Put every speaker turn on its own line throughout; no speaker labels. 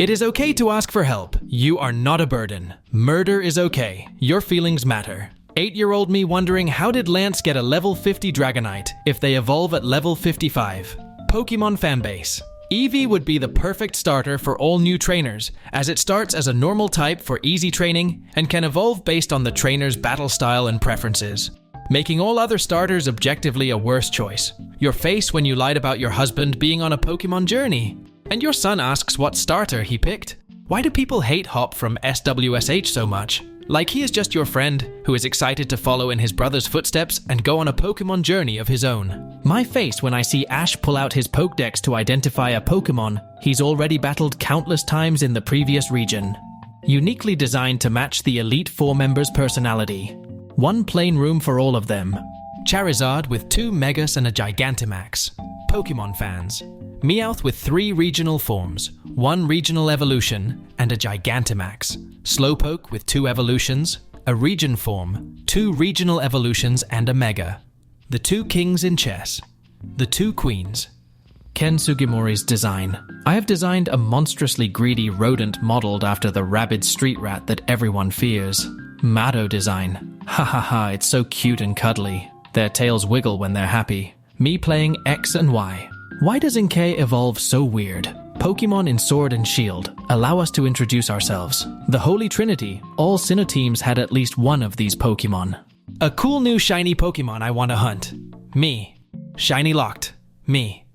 It is okay to ask for help. You are not a burden. Murder is okay. Your feelings matter. 8-year-old me wondering how did Lance get a level 50 Dragonite if they evolve at level 55? Pokemon Fanbase. Eevee would be the perfect starter for all new trainers, as it starts as a normal type for easy training and can evolve based on the trainer's battle style and preferences, making all other starters objectively a worse choice. Your face when you lied about your husband being on a Pokemon journey. And your son asks what starter he picked. Why do people hate Hop from SWSH so much? Like he is just your friend who is excited to follow in his brother's footsteps and go on a Pokemon journey of his own. My face when I see Ash pull out his Pokédex to identify a Pokemon he's already battled countless times in the previous region. Uniquely designed to match the Elite Four members' personality. One plain room for all of them. Charizard with 2 Megas and a Gigantamax. Pokemon fans. Meowth with 3 regional forms, 1 regional evolution, and a Gigantamax. Slowpoke with 2 evolutions, a region form, 2 regional evolutions, and a Mega. The 2 kings in chess. The 2 queens. Ken Sugimori's design. I have designed a monstrously greedy rodent modeled after the rabid street rat that everyone fears. Mado design. Ha ha ha, it's so cute and cuddly. Their tails wiggle when they're happy. Me playing X and Y. Why does Inkay evolve so weird? Pokemon in Sword and Shield. Allow us to introduce ourselves. The Holy Trinity. All Sinnoh teams had at least one of these Pokemon. A cool new shiny Pokemon I want to hunt. Me. Shiny locked. Me.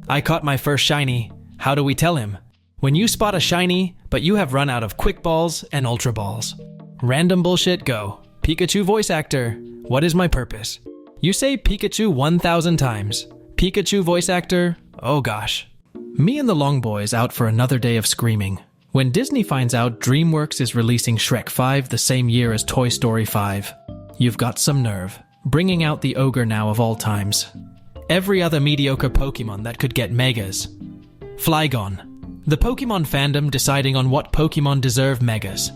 I caught my first shiny. How do we tell him? When you spot a shiny, but you have run out of Quick Balls and Ultra Balls. Random bullshit go. Pikachu voice actor. What is my purpose? You say Pikachu 1,000 times. Pikachu voice actor? Oh gosh. Me and the Long Boys out for another day of screaming. When Disney finds out DreamWorks is releasing Shrek 5 the same year as Toy Story 5. You've got some nerve. Bringing out the ogre now of all times. Every other mediocre Pokemon that could get Megas. Flygon. The Pokemon fandom deciding on what Pokemon deserve Megas.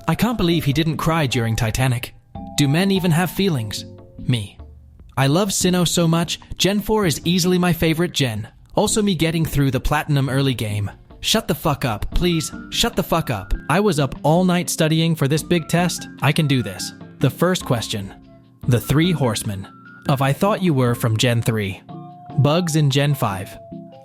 I can't believe he didn't cry during Titanic. Do men even have feelings? Me. I love Sinnoh so much, Gen 4 is easily my favorite gen. Also me getting through the Platinum early game. Shut the fuck up, please, shut the fuck up. I was up all night studying for this big test. I can do this. The first question. The 3 Horsemen. Of I Thought You Were from Gen 3. Bugs in Gen 5.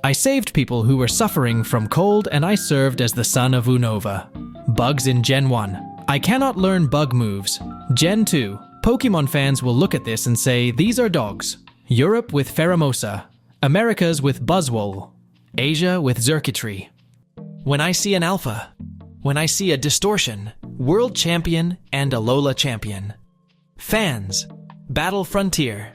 I saved people who were suffering from cold and I served as the son of Unova. Bugs in Gen 1. I cannot learn bug moves. Gen 2. Pokemon fans will look at this and say, these are dogs. Europe with Pheromosa. Americas with Buzzwole. Asia with Xurkitree. When I see an Alpha. When I see a Distortion. World Champion and a Alola Champion. Fans. Battle Frontier.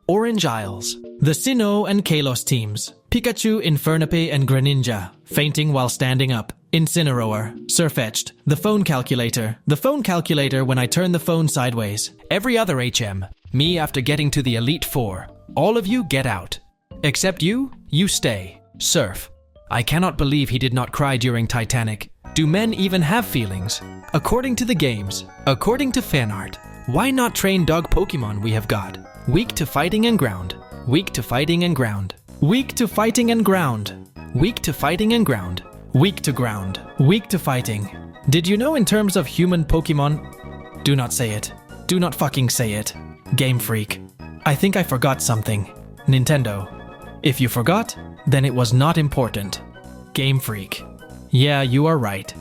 Orange Isles. The Sinnoh and Kalos teams. Pikachu, Infernape, and Greninja. Fainting while standing up. Incineroar, Sirfetch'd, the phone calculator when I turn the phone sideways. Every other HM, me after getting to the Elite Four. All of you get out. Except you stay. Surf. I cannot believe he did not cry during Titanic. Do men even have feelings? According to the games, according to fan art, why not train dog Pokemon we have got? Weak to fighting and ground. Weak to fighting and ground. Weak to fighting and ground. Weak to fighting and ground. Weak to ground. Weak to fighting. Did you know in terms of human Pokemon? Do not say it. Do not fucking say it. Game Freak. I think I forgot something. Nintendo. If you forgot, then it was not important. Game Freak. Yeah, you are right.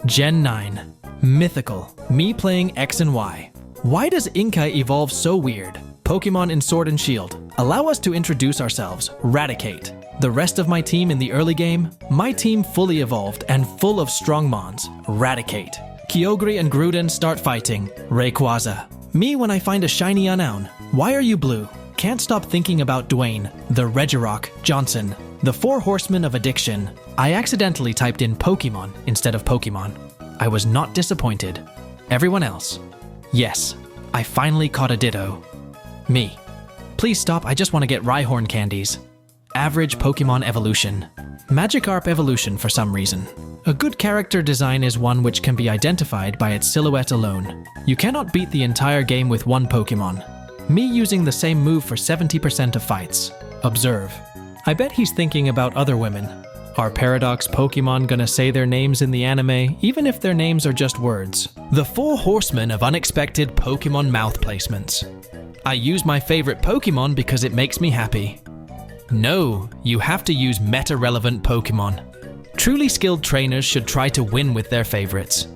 Gen 9. Mythical. Me playing X and Y. Why does Inkay evolve so weird? Pokemon in Sword and Shield. Allow us to introduce ourselves. Raticate. The rest of my team in the early game, my team fully evolved and full of strong mons. Raticate. Kyogre and Gruden start fighting. Rayquaza. Me when I find a shiny Unown. Why are you blue? Can't stop thinking about Dwayne. The Regirock. Johnson. The 4 Horsemen of Addiction. I accidentally typed in Pokemon instead of Pokemon. I was not disappointed. Everyone else. Yes, I finally caught a Ditto. Me. Please stop, I just want to get Rhyhorn candies. Average Pokemon evolution. Magikarp evolution for some reason. A good character design is one which can be identified by its silhouette alone. You cannot beat the entire game with one Pokemon. Me using the same move for 70% of fights. Observe. I bet he's thinking about other women. Are Paradox Pokemon gonna say their names in the anime, even if their names are just words? The 4 horsemen of unexpected Pokemon mouth placements. I use my favorite Pokemon because it makes me happy. No, you have to use meta-relevant Pokemon. Truly skilled trainers should try to win with their favorites.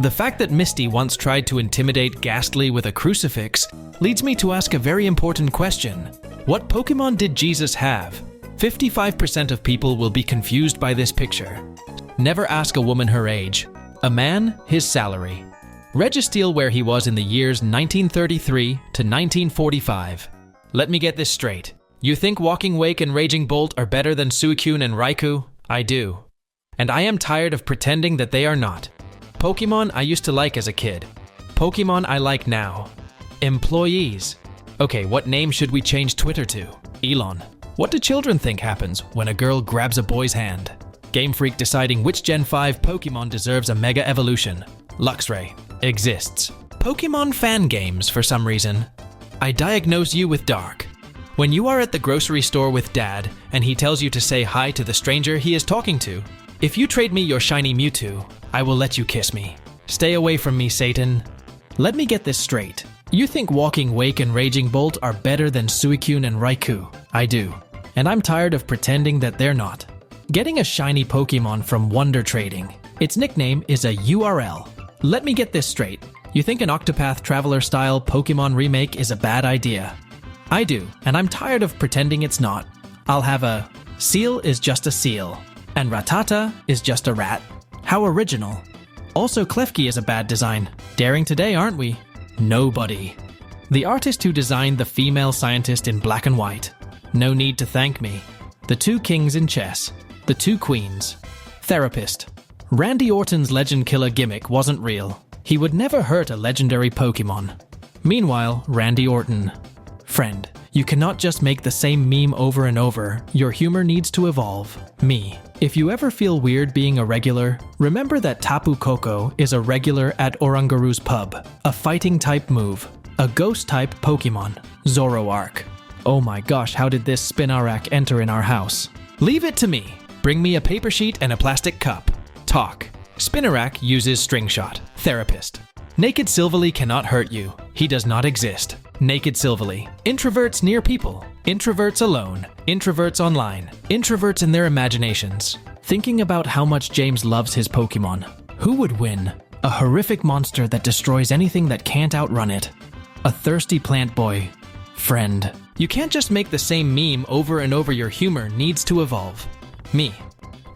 The fact that Misty once tried to intimidate Ghastly with a crucifix leads me to ask a very important question. What Pokemon did Jesus have? 55% of people will be confused by this picture. Never ask a woman her age. A man, his salary. Registeel where he was in the years 1933 to 1945. Let me get this straight. You think Walking Wake and Raging Bolt are better than Suicune and Raikou? I do. And I am tired of pretending that they are not. Pokemon I used to like as a kid. Pokemon I like now. Employees. Okay, what name should we change Twitter to? Elon. What do children think happens when a girl grabs a boy's hand? Game Freak deciding which Gen 5 Pokemon deserves a Mega Evolution. Luxray. Exists. Pokemon fan games for some reason. I diagnose you with Dark. When you are at the grocery store with Dad and he tells you to say hi to the stranger he is talking to, if you trade me your shiny Mewtwo, I will let you kiss me. Stay away from me, Satan. Let me get this straight. You think Walking Wake and Raging Bolt are better than Suicune and Raikou? I do. And I'm tired of pretending that they're not. Getting a shiny Pokemon from Wonder Trading. Its nickname is a URL. Let me get this straight. You think an Octopath Traveler style Pokemon remake is a bad idea? I do, and I'm tired of pretending it's not. I'll have a Seal is just a seal, and Rattata is just a rat. How original. Also, Klefki is a bad design. Daring today, aren't we? Nobody. The artist who designed the female scientist in black and white. No need to thank me. The 2 kings in chess. The 2 queens. Therapist. Randy Orton's legend killer gimmick wasn't real. He would never hurt a legendary Pokemon. Meanwhile, Randy Orton. Friend, you cannot just make the same meme over and over. Your humor needs to evolve. Me. If you ever feel weird being a regular, remember that Tapu Koko is a regular at Oranguru's pub. A fighting type move. A ghost type Pokemon. Zoroark. Oh my gosh, how did this Spinarak enter in our house? Leave it to me. Bring me a paper sheet and a plastic cup. Talk. Spinarak uses String Shot. Therapist. Naked Silvally cannot hurt you. He does not exist. Naked Silvally. Introverts near people. Introverts alone. Introverts online. Introverts in their imaginations. Thinking about how much James loves his Pokemon. Who would win? A horrific monster that destroys anything that can't outrun it. A thirsty plant boy. Friend. You can't just make the same meme over and over. Your humor needs to evolve. Me.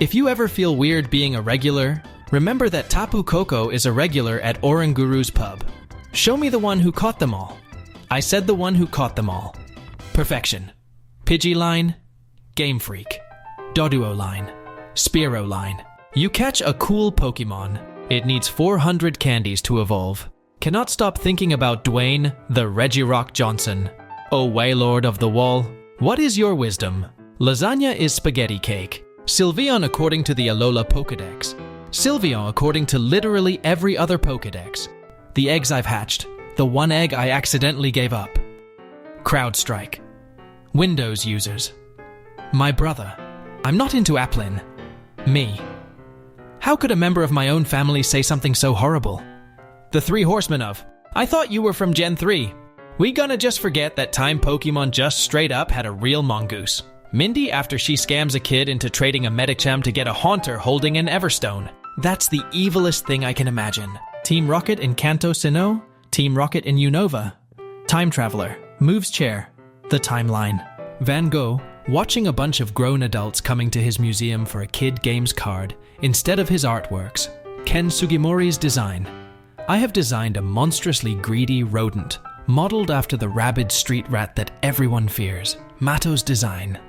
If you ever feel weird being a regular, remember that Tapu Koko is a regular at Oranguru's pub. Show me the one who caught them all. I said the one who caught them all. Perfection. Pidgeyline. Game Freak. Doduoline. Spearoline. You catch a cool Pokemon. It needs 400 candies to evolve. Cannot stop thinking about Dwayne, the Regirock Johnson. Oh Waylord of the Wall, what is your wisdom? Lasagna is spaghetti cake. Sylveon according to the Alola Pokedex. Sylveon according to literally every other Pokedex. The eggs I've hatched. The one egg I accidentally gave up. CrowdStrike. Windows users. My brother. I'm not into Applin. Me. How could a member of my own family say something so horrible? The 3 horsemen of, I thought you were from Gen 3. We gonna just forget that time Pokemon just straight up had a real mongoose. Mindy after she scams a kid into trading a Medicham to get a Haunter holding an Everstone. That's the evilest thing I can imagine. Team Rocket in Kanto Sinnoh. Team Rocket in Unova. Time Traveler. Moves Chair. The Timeline. Van Gogh, watching a bunch of grown adults coming to his museum for a kid games card instead of his artworks. Ken Sugimori's design. I have designed a monstrously greedy rodent, modeled after the rabid street rat that everyone fears. Mato's design.